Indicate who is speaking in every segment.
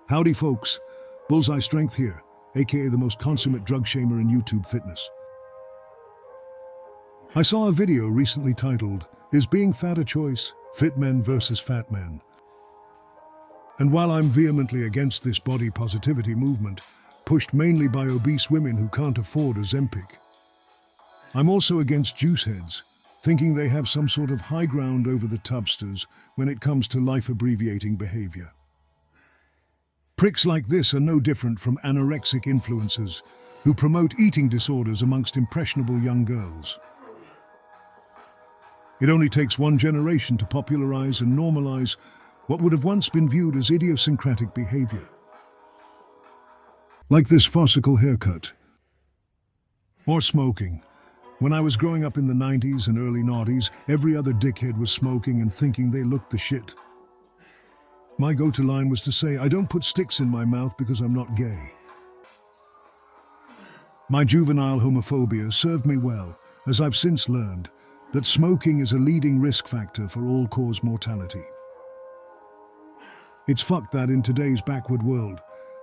Speaker 1: Howdy folks, Bullseye Strength here, aka the most consummate drug shamer in YouTube fitness. I saw a video recently titled, "Is Being Fat a Choice? Fit Men versus Fat Men." And while I'm vehemently against this body positivity movement, pushed mainly by obese women who can't afford Ozempic, I'm also against juice heads, thinking they have some sort of high ground over the tubsters when it comes to life-abbreviating behavior. Pricks like this are no different from anorexic influencers who promote eating disorders amongst impressionable young girls. It only takes one generation to popularize and normalize what would have once been viewed as idiosyncratic behavior. Like this farcical haircut. Or smoking. When I was growing up in the 90s and early noughties, every other dickhead was smoking and thinking they looked the shit. My go-to line was to say, "I don't put sticks in my mouth because I'm not gay." My juvenile homophobia served me well, as I've since learned that smoking is a leading risk factor for all-cause mortality. It's fucked that in today's backward world,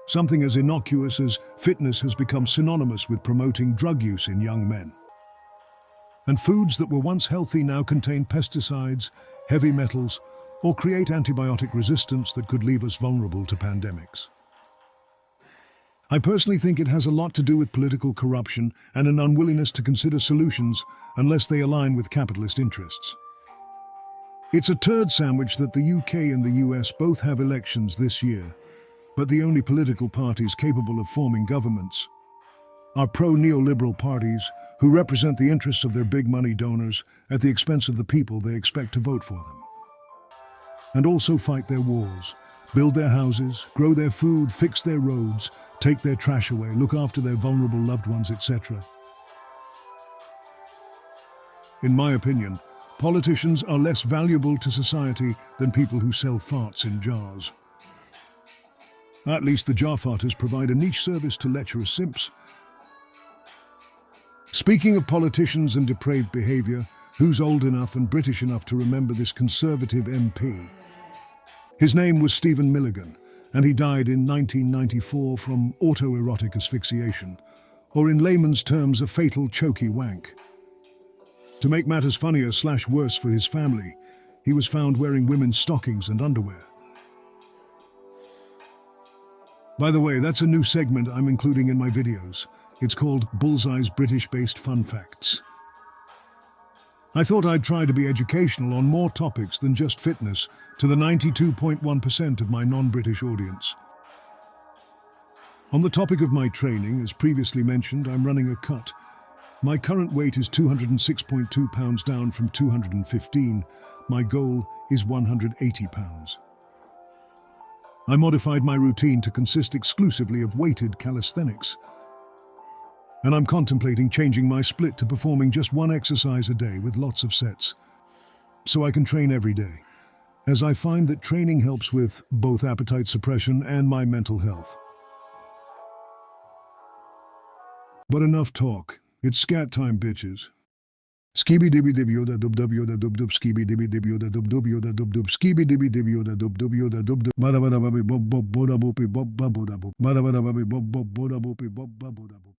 Speaker 1: something as innocuous as fitness has become synonymous with promoting drug use in young men. And foods that were once healthy now contain pesticides, heavy metals, or create antibiotic resistance that could leave us vulnerable to pandemics. I personally think it has a lot to do with political corruption and an unwillingness to consider solutions unless they align with capitalist interests. It's a turd sandwich that the UK and the US both have elections this year, but the only political parties capable of forming governments are pro-neoliberal parties who represent the interests of their big money donors at the expense of the people they expect to vote for them. And also fight their wars, build their houses, grow their food, fix their roads, take their trash away, look after their vulnerable loved ones, etc. In my opinion, politicians are less valuable to society than people who sell farts in jars. At least the jar farters provide a niche service to lecherous simps. Speaking of politicians and depraved behavior, who's old enough and British enough to remember this Conservative MP? His name was Stephen Milligan, and he died in 1994 from autoerotic asphyxiation, or in layman's terms, a fatal choky wank. To make matters funnier/worse for his family, he was found wearing women's stockings and underwear. By the way, that's a new segment I'm including in my videos. It's called Bullseye's British-Based Fun Facts. I thought I'd try to be educational on more topics than just fitness to the 92.1% of my non-British audience. On the topic of my training, as previously mentioned, I'm running a cut. My current weight is 206.2 pounds down from 215. My goal is 180 pounds. I modified my routine to consist exclusively of weighted calisthenics, and I'm contemplating changing my split to performing just one exercise a day with lots of sets, so I can train every day, as I find that training helps with both appetite suppression and my mental health. But enough talk, it's scat time, bitches. Skibby dibby dibby yoda dub dub yoda dub dub skibby dibby dibby yoda dub dub yoda dub dub skibby dibby dibby yoda dub dub yoda dub dub bada bada babi bob bob boda bopi bob boda bob bada bada babi bob bob boda bopi bob boda bob.